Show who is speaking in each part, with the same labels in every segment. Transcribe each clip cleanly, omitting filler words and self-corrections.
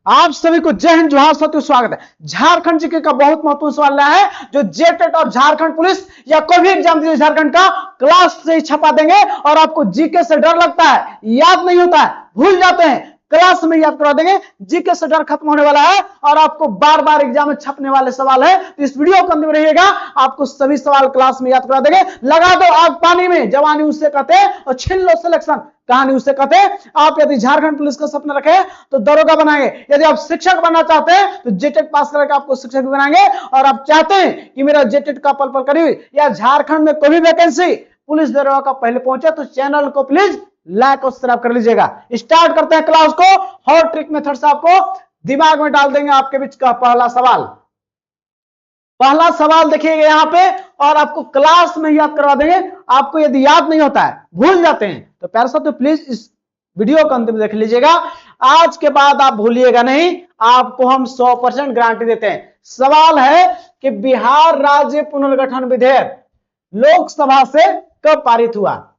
Speaker 1: आप सभी को जय हिंद जोहार साथियों, स्वागत है। झारखंड जीके का बहुत महत्वपूर्ण सवाल रहा है जो जेटेट और झारखंड पुलिस या कोई भी एग्जाम दीजिए झारखंड का क्लास से ही छपा देंगे और आपको जीके से डर लगता है, याद नहीं होता है, भूल जाते हैं, क्लास में याद करवा देंगे। जीके से डर खत्म होने वाला है और आपको बार बार एग्जाम में छपने वाले सवाल है, तो इस वीडियो को अंत में रहिएगा। आपको सभी सवाल क्लास में याद करवा देंगे। लगा दो आग पानी में, जवानी उससे कहते हैं, और छीन लो सिलेक्शन, कहानी उससे कहते हैं। आप यदि झारखंड पुलिस का सपना रखे तो दरोगा बनाएंगे, यदि आप शिक्षक बनना चाहते हैं तो जेटेट पास करके आपको शिक्षक भी बनाएंगे, और आप चाहते हैं कि मेरा जेटेट का पल पल करीब या झारखंड में कोई भी वैकेंसी पुलिस दरोगा का पहले पहुंचे तो चैनल को प्लीज लाइक और सब्सक्राइब कर लीजिएगा। स्टार्ट करते हैं क्लास को। हॉट ट्रिक मेथड से आपको दिमाग में डाल देंगे आपके बीच का पहला सवाल देखिएगा यहाँ पे, और आपको क्लास में याद करवा देंगे। आपको यदि याद नहीं होता है, भूल जाते हैं, तो प्यारे साथियों प्लीज इस वीडियो को अंतिम देख लीजिएगा। आज के बाद आप भूलिएगा नहीं, आपको हम 100% गारंटी देते हैं। सवाल है कि बिहार राज्य पुनर्गठन विधेयक लोकसभा से कब पारित हुआ।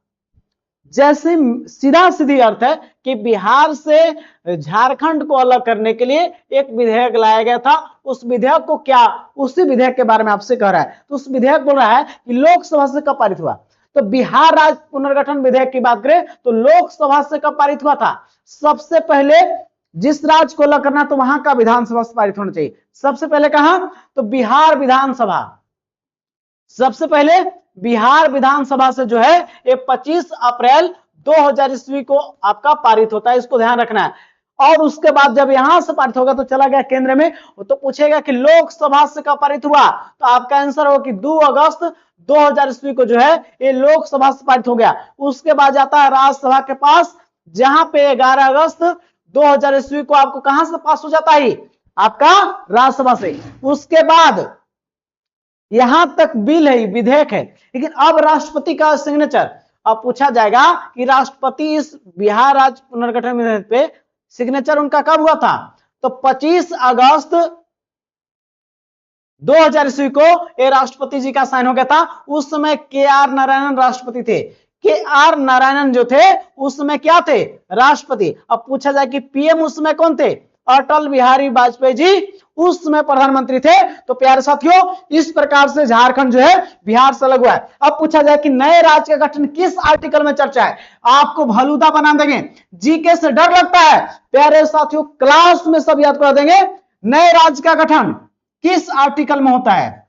Speaker 1: जैसे सीधा सीधी अर्थ है कि बिहार से झारखंड को अलग करने के लिए एक विधेयक लाया गया था। उस विधेयक को क्या, उसी विधेयक के बारे में आपसे कह रहा है। तो उस विधेयक बोल रहा है कि लोकसभा से कब पारित हुआ। तो बिहार राज्य पुनर्गठन विधेयक की बात करें तो लोकसभा से कब पारित हुआ था। सबसे पहले जिस राज्य को अलग करना तो वहां का विधानसभा से पारित होना चाहिए। सबसे पहले कहां, तो बिहार विधानसभा। सबसे पहले बिहार विधानसभा से जो है ये 25 अप्रैल 2000 ईस्वी को आपका पारित होता है, इसको ध्यान रखना है। और उसके बाद जब यहां से पारित होगा तो चला गया केंद्र में, तो पूछेगा कि लोकसभा से कब पारित हुआ, तो आपका आंसर होगा कि 2 अगस्त 2000 ईस्वी को जो है ये लोकसभा से पारित हो गया। उसके बाद जाता है राज्यसभा के पास, जहां पे 11 अगस्त 2000 ईस्वी को आपको कहां से पास हो जाता है, आपका राज्यसभा से। उसके बाद यहां तक बिल है, विधेयक है, लेकिन अब राष्ट्रपति का सिग्नेचर। अब पूछा जाएगा कि राष्ट्रपति इस बिहार राज्य पुनर्गठन विधेयक पे सिग्नेचर उनका कब हुआ था, तो 25 अगस्त 2000 ईस्वी को ये राष्ट्रपति जी का साइन हो गया था। उस समय के.आर. नारायणन राष्ट्रपति थे। के.आर. नारायणन जो थे उस समय क्या थे, राष्ट्रपति। अब पूछा जाए कि पीएम उस समय कौन थे, अटल बिहारी वाजपेयी जी उस समय प्रधानमंत्री थे। तो प्यारे साथियों इस प्रकार से झारखंड जो है बिहार से अलग हुआ है। अब पूछा जाए कि नए राज्य का गठन किस आर्टिकल में चर्चा है, आपको भलूदा बना देंगे। जीके से डर लगता है, प्यारे साथियों क्लास में सब याद करा देंगे। नए राज्य का गठन किस आर्टिकल में होता है,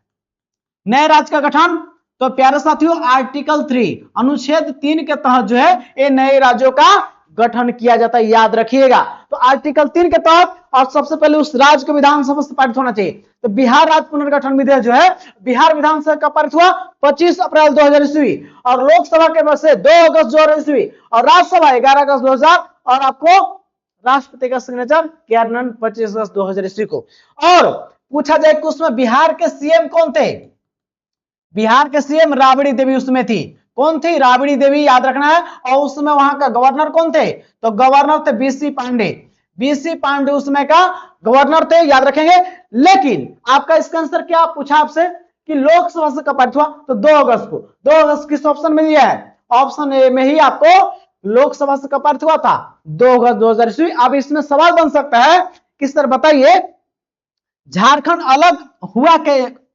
Speaker 1: नए राज्य का गठन, तो प्यारे साथियों आर्टिकल 3 अनुच्छेद 3 के तहत जो है ये नए राज्यों का गठन किया जाता है, याद रखिएगा। तो आर्टिकल 3 के तहत और सबसे पहले उस राज्य को विधानसभा से पारित होना चाहिए। तो बिहार राज्य पुनर्गठन विधेयक जो है बिहार विधानसभा का पारित हुआ 25 अप्रैल 2000 ईस्वी, और लोकसभा के वजह से 2 अगस्त 2000 ईस्वी, और राज्यसभा 11 अगस्त 2000, और आपको राष्ट्रपति का सिग्नेचर के.आर. 25 अगस्त 2000 ईस्वी को। और पूछा जाए कि उसमें बिहार के सीएम कौन थे, बिहार के सीएम राबड़ी देवी उसमें थी। कौन थी, राबड़ी देवी, याद रखना है। और उस समय वहां का गवर्नर कौन थे, तो गवर्नर थे बीसी पांडे। बीसी पांडे उस समय का गवर्नर थे, याद रखेंगे। लेकिन आपका इसका आंसर क्या पूछा आपसे कि लोकसभा से कब पारित हुआ, तो 2 अगस्त को। 2 अगस्त किस ऑप्शन में दिया है, ऑप्शन ए में ही आपको लोकसभा से कब पारित हुआ था, 2 अगस्त 2000 ईस्वी। अब इसमें सवाल बन सकता है कि सर बताइए झारखंड अलग हुआ के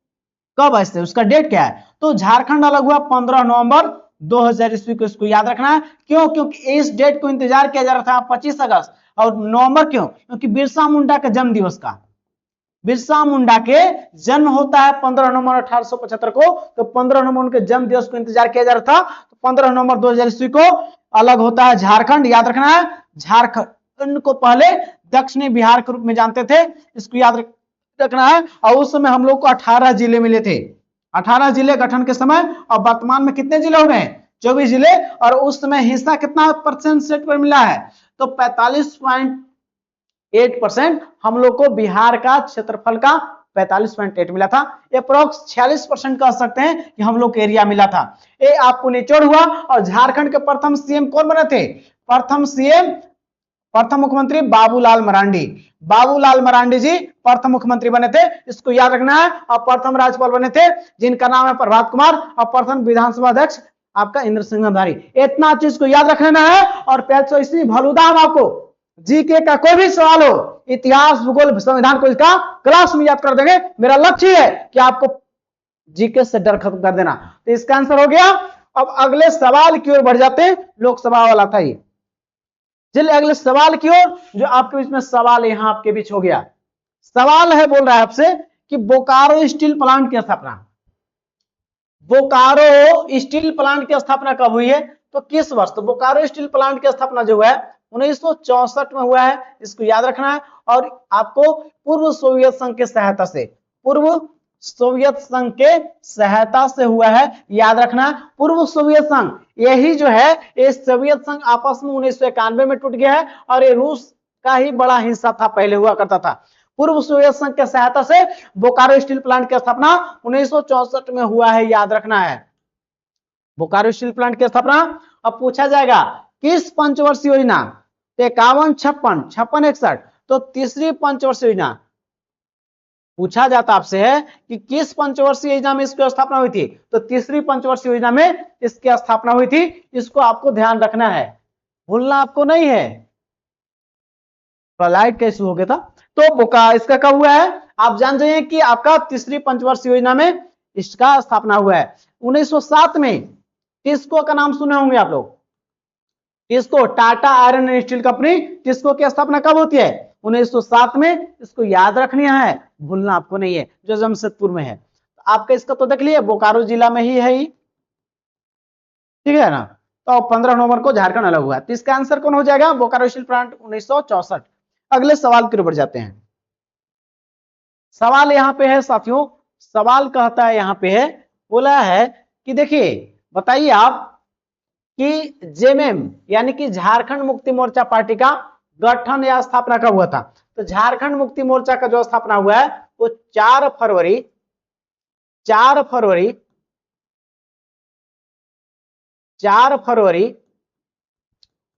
Speaker 1: कब है, उसका डेट क्या है, तो झारखंड अलग हुआ 15 नवंबर 2000 ईस्वी को। इसको याद रखना है। क्यों, क्योंकि इस डेट को इंतजार किया जा रहा था 25 अगस्त, और नवंबर क्यों, क्योंकि बिरसा मुंडा के जन्म दिवस का, बिरसा मुंडा के जन्म होता है 15 नवंबर 1875 को। तो 15 नवंबर के जन्म दिवस को इंतजार किया जा रहा था। तो 15 नवंबर 2000 ईस्वी को अलग होता है झारखंड, याद रखना है। झारखंड को पहले दक्षिणी बिहार के रूप में जानते थे, इसको याद रखना है। और उस समय हम लोग को 18 जिले मिले थे, 18 जिले गठन के समय। और वर्तमान में कितने जिले हो गए, 24 जिले। और उस समय हिस्सा कितना परसेंट सेट पर मिला है, तो 45.8% हम लोग को बिहार का क्षेत्रफल का 45.8 मिला था। अप्रोक्स 46% कह सकते हैं कि हम लोग को एरिया मिला था। ये आपको निचोड़ हुआ। और झारखंड के प्रथम सीएम कौन बने थे, प्रथम सीएम, प्रथम मुख्यमंत्री बाबूलाल मरांडी। बाबूलाल मरांडी जी प्रथम मुख्यमंत्री बने थे, इसको याद रखना है। और प्रथम राज्यपाल बने थे जिनका नाम है प्रभात कुमार, और प्रथम विधानसभा अध्यक्ष आपका इंद्र सिंह धारी। इतना चीज को याद रखना है। और 500 इसलिए भलूदा हम आपको जीके का कोई भी सवाल हो, इतिहास, भूगोल, संविधान को इसका क्लास में याद कर देंगे। मेरा लक्ष्य है कि आपको जीके से डर खत्म कर देना। तो इसका आंसर हो गया। अब अगले सवाल की ओर बढ़ जाते हैं, लोकसभा वाला था ये। चलिए अगले सवाल की ओर, जो आपके बीच में सवाल यहां आपके बीच हो गया। सवाल है, बोल रहा है आपसे कि बोकारो स्टील प्लांट की स्थापना, बोकारो स्टील प्लांट की स्थापना कब हुई है, तो किस वर्ष। तो बोकारो स्टील प्लांट की स्थापना जो है 1964 में हुआ है, इसको याद रखना है। और आपको पूर्व सोवियत संघ की सहायता से, पूर्व सोवियत संघ के सहायता से हुआ है, याद रखना। पूर्व सोवियत संघ, यही जो है ये सोवियत संघ आपस में 1991 में टूट गया है, और ये रूस का ही बड़ा हिस्सा था, पहले हुआ करता था। पूर्व सोवियत संघ के सहायता से बोकारो स्टील प्लांट की स्थापना 1964 में हुआ है, याद रखना है। बोकारो स्टील प्लांट की स्थापना। अब पूछा जाएगा किस पंचवर्षीय योजना, 51, 56, 56, 61, तो तीसरी पंचवर्षीय योजना पूछा जाता आपसे है कि किस पंचवर्षीय योजना में इसकी स्थापना हुई थी, तो तीसरी पंचवर्षीय योजना में इसकी स्थापना हुई थी। इसको आपको ध्यान रखना है, भूलना आपको नहीं है। लाइट कैसे हो गया था, तो इसका कब हुआ है, आप जान जाइए कि आपका तीसरी पंचवर्षीय योजना में इसका स्थापना हुआ है 1907 में। टिस्को का नाम सुने होंगे आप लोग, TISCO, Tata iron and steel company, TISCO की स्थापना कब होती है 1907 में। इसको याद रखनी है, भूलना आपको नहीं है, जो जमशेदपुर में है। आपका इसका तो देख लिए बोकारो जिला में ही है, ठीक है ना। तो 15 नवंबर को झारखंड अलग हुआ, तो इसका आंसर कौन हो जाएगा, बोकारो स्टील प्लांट 1964। अगले सवाल की ओर बढ़ जाते हैं। सवाल यहां पे है साथियों, सवाल कहता है यहां पे है, बोला है कि देखिए बताइए आप कि जेएमएम यानी कि झारखंड मुक्ति मोर्चा पार्टी का गठन या स्थापना कब हुआ था। तो झारखंड मुक्ति मोर्चा का जो स्थापना हुआ है वो 4 फरवरी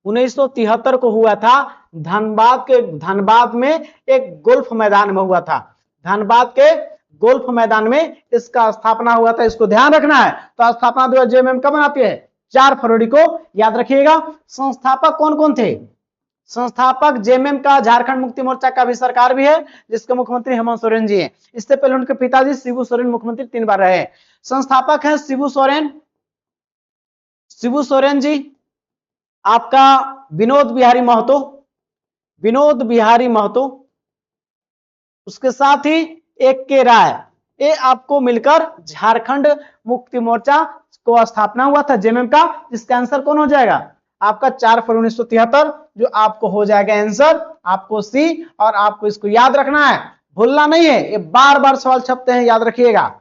Speaker 1: 1973 को हुआ था। धनबाद में एक गोल्फ मैदान में हुआ था, धनबाद के गोल्फ मैदान में इसका स्थापना हुआ था, इसको ध्यान रखना है। तो स्थापना दिवस जेएमएम कब मनाती है, 4 फरवरी को, याद रखिएगा। संस्थापक कौन कौन थे, संस्थापक जेएमएम का, झारखंड मुक्ति मोर्चा का भी सरकार भी है, जिसके मुख्यमंत्री हेमंत सोरेन जी हैं। इससे पहले उनके पिताजी शिबू सोरेन मुख्यमंत्री 3 बार रहे। संस्थापक है शिबू सोरेन जी, आपका विनोद बिहारी महतो, उसके साथ ही एक के राय, ये आपको मिलकर झारखंड मुक्ति मोर्चा को स्थापना हुआ था जेएमएम का। इसका आंसर कौन हो जाएगा आपका 4 फरवरी 1973, जो आपको हो जाएगा आंसर आपको सी। और आपको इसको याद रखना है, भूलना नहीं है, ये बार बार सवाल छपते हैं, याद रखिएगा।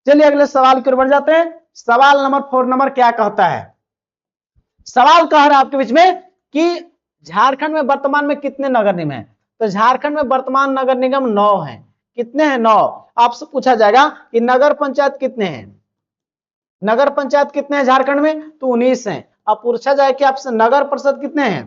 Speaker 1: चलिए अगले सवाल की ओर बढ़ जाते हैं। सवाल नंबर 4 नंबर क्या कहता है, सवाल कह रहा है आपके बीच में कि झारखंड में वर्तमान में कितने नगर निगम हैं। तो झारखंड में वर्तमान नगर निगम 9 हैं। कितने हैं, 9। आपसे पूछा जाएगा कि नगर पंचायत कितने हैं, नगर पंचायत कितने हैं झारखंड में, तो 19 हैं। अब पूछा जाए कि आपसे नगर परिषद कितने हैं,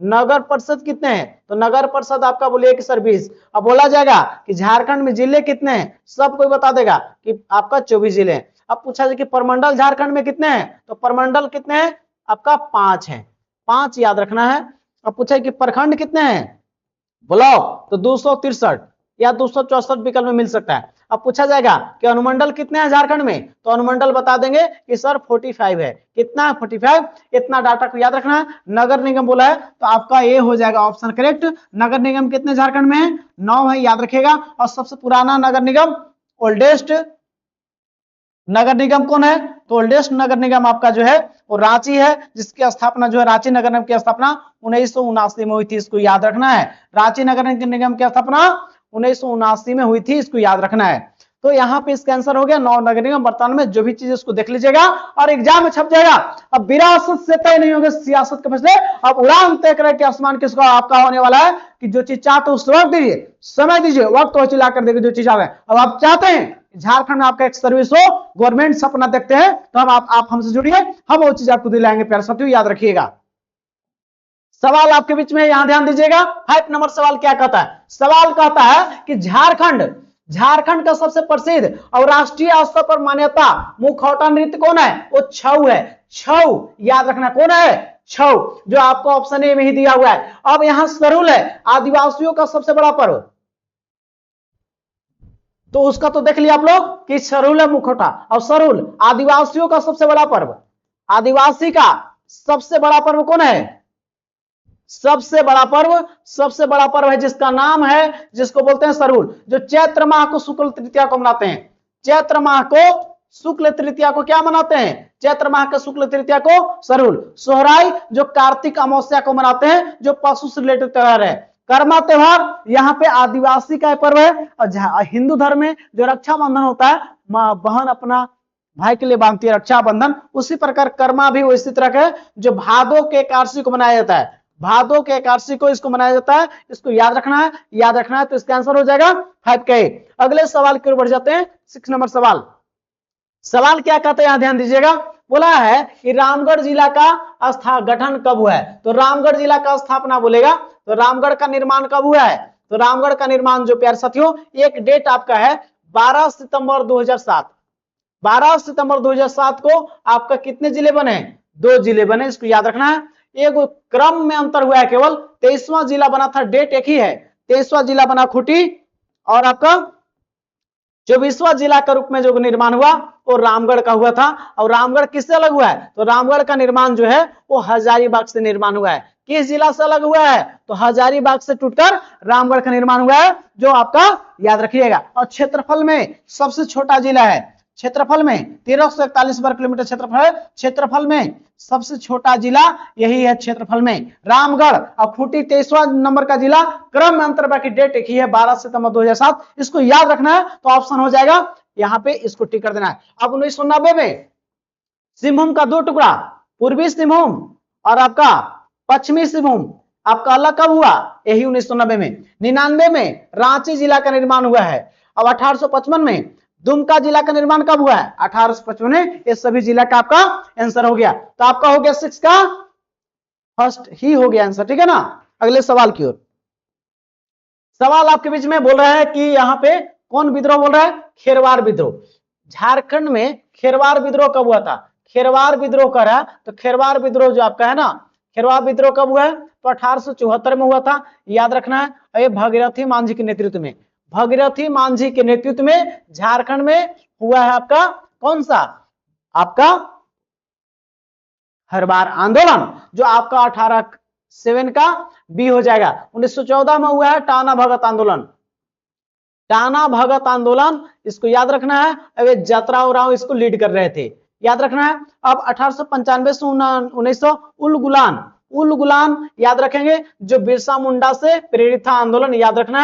Speaker 1: नगर परिषद कितने हैं, तो नगर परिषद आपका बोलिए कि सर 20। अब बोला जाएगा कि झारखंड में जिले कितने हैं, सब कोई बता देगा कि आपका 24 जिले हैं। अब पूछा जाए कि प्रमंडल झारखंड में कितने हैं, तो प्रमंडल कितने हैं, आपका 5 हैं, 5 याद रखना है। अब पूछा कि प्रखंड कितने हैं, ब्लॉक, तो 263 या 264 विकल्प में मिल सकता है। अब पूछा जाएगा कि अनुमंडल कितने हैं झारखंड में, तो अनुमंडल बता देंगे कि सर 45 है। कितना है, 45। इतना डाटा को याद रखना है। नगर निगम बोला है तो आपका ये हो जाएगा ऑप्शन करेक्ट। नगर निगम कितने झारखंड में है, 9 है, याद रखिएगा। और सबसे पुराना नगर निगम, ओल्डेस्ट नगर निगम कौन है, तो ओल्डेस्ट नगर निगम आपका जो है वो रांची है, जिसकी स्थापना जो है रांची नगर निगम की स्थापना 1979 में हुई थी, इसको याद रखना है। रांची नगर निगम की स्थापना 1979 में हुई थी, इसको याद रखना है। तो यहाँ पे इसका आंसर हो गया 9 नगर निगम वर्तमान में। जो भी चीज उसको देख लीजिएगा और एग्जाम में छप जाएगा। अब विरासत से तय नहीं होगा सियासत के फैसले, अब उड़ान तय करे कि आसमान किसका आपका होने वाला है कि जो चीज चाहते हो उस वक्त दीजिए, समय दीजिए, वक्त तो चिल्ला कर देगा जो चीज आ रहा है। अब आप चाहते हैं झारखंड में आपका एक सर्विस हो, गवर्नमेंट सपना देखते हैं, तो हम आप हमसे जुड़िए, हम वो चीज आपको दिलाएंगे। प्यारे साथियों याद रखिएगा। सवाल आपके बीच में यहां ध्यान दीजिएगा। 5 नंबर सवाल क्या कहता है, सवाल कहता है कि झारखंड का सबसे प्रसिद्ध और राष्ट्रीय स्तर पर मान्यता मुखौटा नृत्य कौन है, वो छऊ है। छऊ याद रखना कौन है, छऊ, जो आपको ऑप्शन ए में ही दिया हुआ है। अब यहां सरूल है, आदिवासियों का सबसे बड़ा पर्व, तो उसका तो देख लिया आप लोग कि सरूल है मुखौटा, और सरूल आदिवासियों का सबसे बड़ा पर्व, आदिवासी का सबसे बड़ा पर्व कौन है? सबसे बड़ा पर्व है जिसका नाम है, जिसको बोलते हैं सरूल, जो चैत्र माह को शुक्ल तृतीया को मनाते हैं। चैत्र माह को शुक्ल तृतीया को क्या मनाते हैं? चैत्र माह के शुक्ल तृतीया को सरूल। सोहराई जो कार्तिक अमावस्या को मनाते हैं, जो पशु से रिलेटेड त्योहार है। कर्मा त्योहार यहाँ पे आदिवासी का पर्व है। और हिंदू धर्म में जो रक्षाबंधन होता है, माँ बहन अपना भाई के लिए बांधती है रक्षाबंधन, उसी प्रकार कर्मा भी उसी तरह का है, जो भादो के एकादशी को मनाया जाता है। भादो के एकादशी को इसको मनाया जाता है, इसको याद रखना है। तो इसका आंसर हो जाएगा 5 का ए। अगले सवाल की ओर बढ़ जाते हैं। 6 नंबर सवाल क्या कहते हैं, यहां ध्यान दीजिएगा। बोला है कि रामगढ़ जिला का गठन कब हुआ है? तो रामगढ़ जिला का स्थापना बोलेगा तो रामगढ़ का निर्माण कब हुआ है? तो रामगढ़ का निर्माण जो प्यारे साथियों, एक डेट आपका है 12 सितंबर 2007। 12 सितंबर 2007 को आपका कितने जिले बने? 2 जिले बने, इसको याद रखना है। एक क्रम में अंतर हुआ है, केवल 23वां जिला बना था, डेट एक ही है। 23वां जिला बना खूंटी, और आपका 24वां जिला का रूप में जो निर्माण हुआ वो रामगढ़ का हुआ था। और रामगढ़ किससे अलग हुआ है? तो रामगढ़ का निर्माण जो है वो हजारीबाग से निर्माण हुआ है। किस जिला से अलग हुआ है? तो हजारीबाग से टूटकर रामगढ़ का निर्माण हुआ है, जो आपका याद रखिएगा। और क्षेत्रफल में सबसे छोटा जिला है, क्षेत्रफल में 1341 वर्ग किलोमीटर क्षेत्रफल है। क्षेत्रफल में सबसे छोटा जिला यही है, क्षेत्रफल में रामगढ़। और खूंटी 23वां नंबर का जिला, क्रम में अंतर, बाकी डेट एक ही है 12 सितंबर 2007। इसको याद रखना है, तो ऑप्शन हो जाएगा यहाँ पे, इसको टिक कर देना है। अब 1990 में सिंहभूम का 2 टुकड़ा, पूर्वी सिंहभूम और आपका पश्चिमी सिंहभूम, आपका अलग कब हुआ? यही 1990 में। 99 में रांची जिला का निर्माण हुआ है। अब 1855 में दुमका जिला का निर्माण कब हुआ है? 1855 में। ये सभी जिला का आपका आंसर हो गया। तो आपका हो गया 6 का फर्स्ट ही हो गया आंसर, ठीक है ना। अगले सवाल की ओर। सवाल आपके बीच में बोल रहा है कि यहाँ पे कौन विद्रोह बोल रहा है? खेरवार विद्रोह। झारखंड में खेरवार विद्रोह कब हुआ था? खेरवार विद्रोह कर रहा है, तो खेरवार विद्रोह जो आपका है ना, खेरवार विद्रोह कब हुआ है? तो 1874 में हुआ था, याद रखना है। ये भगीरथी मांझी के नेतृत्व में, भगीरथी मांझी के नेतृत्व में झारखंड में हुआ है आपका कौन सा? आपका हर बार आंदोलन, जो आपका 18/7 का बी हो जाएगा। 1914 में हुआ है टाना भगत आंदोलन, टाना भगत आंदोलन, इसको याद रखना है। अब जतराव राव इसको लीड कर रहे थे, याद रखना है। अब 1895 से 1900 उल गुलान याद रखेंगे, जो बिरसा मुंडा से प्रेरित था आंदोलन, याद रखना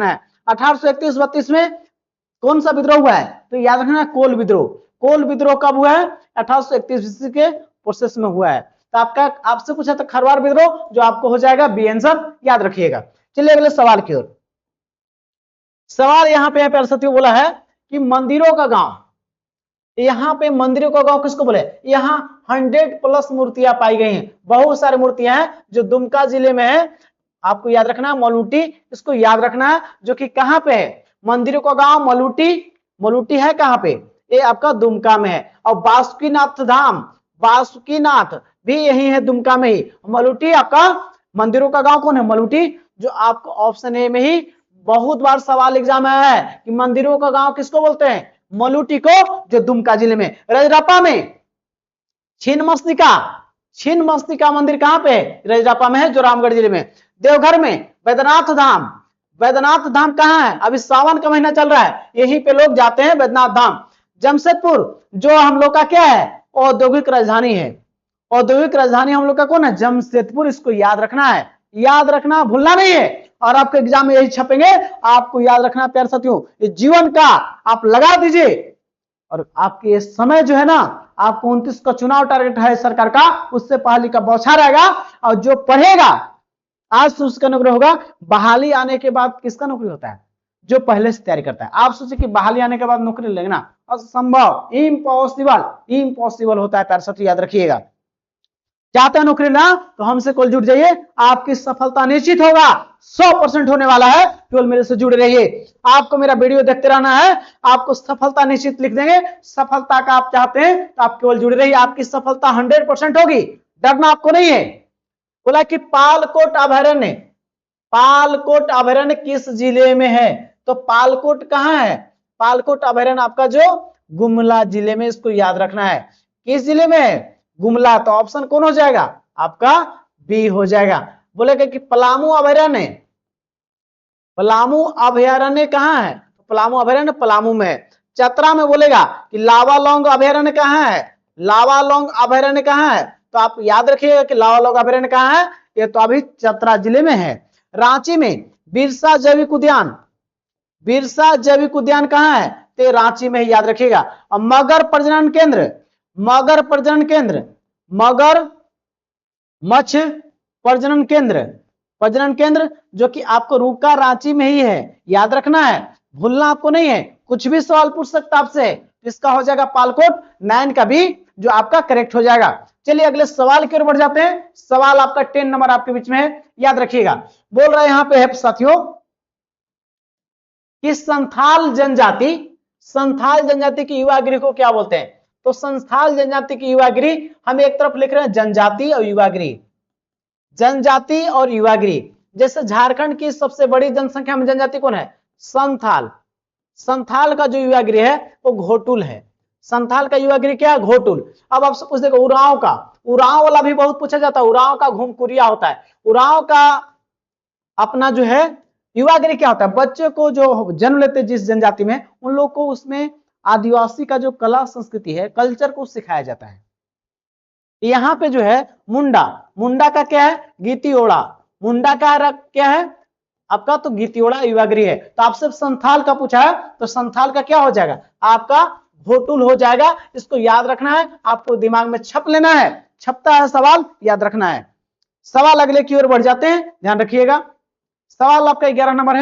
Speaker 1: है। 1831-32 में कौन सा विद्रोह हुआ है? तो याद रखना है कोल विद्रोह। कोल विद्रोह कब हुआ है? 1831 के प्रोसेस में हुआ है। तो आपसे पूछा था खरवार विद्रोह, जो आपको हो जाएगा बी आंसर, याद रखिएगा। चलिए अगले सवाल की ओर। सवाल यहाँ पे प्यारे साथियों बोला है कि मंदिरों का गांव, यहाँ पे मंदिरों का गांव किसको बोले? यहाँ 100+ मूर्तियां पाई गई हैं, बहुत सारी मूर्तियां हैं, जो दुमका जिले में है। आपको याद रखना है मलूटी, इसको याद रखना है, जो कि कहां पे है? मंदिरों का गांव मलूटी है कहां पे? ये आपका दुमका में है। और बासुकीनाथ धाम, बासुकीनाथ भी यही है दुमका में ही। मलूटी आपका मंदिरों का गांव कौन है? मलूटी, जो आपको ऑप्शन ए में ही बहुत बार सवाल एग्जाम में है कि मंदिरों का गांव किसको बोलते हैं? मलूटी को, जो दुमका जिले में। रजरप्पा में छिन्नमस्तिका मंदिर कहां पे है? रजरप्पा में है, जो रामगढ़ जिले में। देवघर में बैद्यनाथ धाम कहां है? अभी सावन का महीना चल रहा है, यहीं पे लोग जाते हैं बैद्यनाथ धाम। जमशेदपुर जो हम लोग का क्या है? औद्योगिक राजधानी है। औद्योगिक राजधानी हम लोग का कौन है? जमशेदपुर, इसको याद रखना है, भूलना नहीं है। और आपके एग्जाम में यही छपेंगे, आपको याद रखना प्यारे साथियों। ये जीवन का आप लगा दीजिए, और आपके समय जो है ना, आपको 29 का चुनाव टारगेट है सरकार का, उससे पहले का बौछार आएगा। और जो पढ़ेगा आज से उसका नौकरी होगा। बहाली आने के बाद किसका नौकरी होता है? जो पहले से तैयारी करता है। आप सोचिए कि बहाली आने के बाद नौकरी लगना असंभव, इम्पॉसिबल होता है प्यारे साथियों, याद रखिएगा। चाहते हैं नौकरी ना, तो हमसे कल जुड़ जाइए, आपकी सफलता निश्चित होगा, 100% होने वाला है। केवल मेरे से जुड़े रहिए, आपको मेरा वीडियो देखते रहना है, आपको सफलता निश्चित लिख देंगे। सफलता का आप चाहते हैं तो आप केवल जुड़े रहिए, आपकी सफलता 100% होगी। डरना आपको नहीं है। बोला कि पालकोट अभयारण्य, पालकोट अभयारण्य किस जिले में है? तो पालकोट कहां है? पालकोट अभयारण्य आपका जो गुमला जिले में, इसको याद रखना है। किस जिले में है? गुमला। तो ऑप्शन कौन हो जाएगा? आपका बी हो जाएगा। बोलेगा कि पलामू अभयारण्य, पलामू अभयारण्य कहां है? पलामू अभयारण्य पलामू में है। चतरा में बोलेगा कि लावालौंग अभयारण्य कहां है? लावालौंग अभयारण्य कहां है? तो आप याद रखिएगा कि लावालौंग अभयारण्य कहां है? ये तो अभी चतरा जिले में है। रांची में बिरसा जैविक उद्यान, बिरसा जैविक उद्यान कहां है? तो रांची में याद रखिएगा। और मगर प्रजनन केंद्र, मगर प्रजनन केंद्र, मगर मत्स्य प्रजनन केंद्र, प्रजनन केंद्र जो कि आपको रुका रांची में ही है, याद रखना है, भूलना आपको नहीं है। कुछ भी सवाल पूछ सकता आपसे, इसका हो जाएगा पालकोट। 9 का भी जो आपका करेक्ट हो जाएगा। चलिए अगले सवाल की ओर बढ़ जाते हैं। सवाल आपका 10 नंबर आपके बीच में है, याद रखिएगा। बोल रहा है यहां पे है साथियों कि संथाल जनजाति, संथाल जनजाति की युवा गृह को क्या बोलते हैं? तो संथाल जनजाति की युवा गृह, हम एक तरफ लिख रहे हैं जनजाति और युवा गृह, जनजाति और युवा गृह। जैसे झारखंड की सबसे बड़ी जनसंख्या में जनजाति कौन है? संथाल। संथाल का जो युवा गृह है वो घोटुल है। संथाल का युवा गृह क्या है? घोटुल। अब आपसे पूछ देखो उरांव का, उरांव वाला भी बहुत पूछा जाता है। उरांव का घुमकुरिया होता है। उरांव का अपना जो है युवा गृह क्या होता है? बच्चे को जो जन्म लेते जिस जनजाति में, उन लोग को उसमें आदिवासी का जो कला संस्कृति है, कल्चर को सिखाया जाता है। यहाँ पे जो है मुंडा, मुंडा का क्या है? गीतियोड़ा। मुंडा का क्या है आपका? तो गीतियोड़ा युवा गृह है। तो आपसे संथाल का पूछा है, तो संथाल का क्या हो जाएगा? आपका घोटुल हो जाएगा। इसको याद रखना है, आपको दिमाग में छप लेना है। छपता है सवाल, याद रखना है। सवाल अगले की ओर बढ़ जाते हैं, ध्यान रखिएगा। सवाल आपका 11 नंबर है।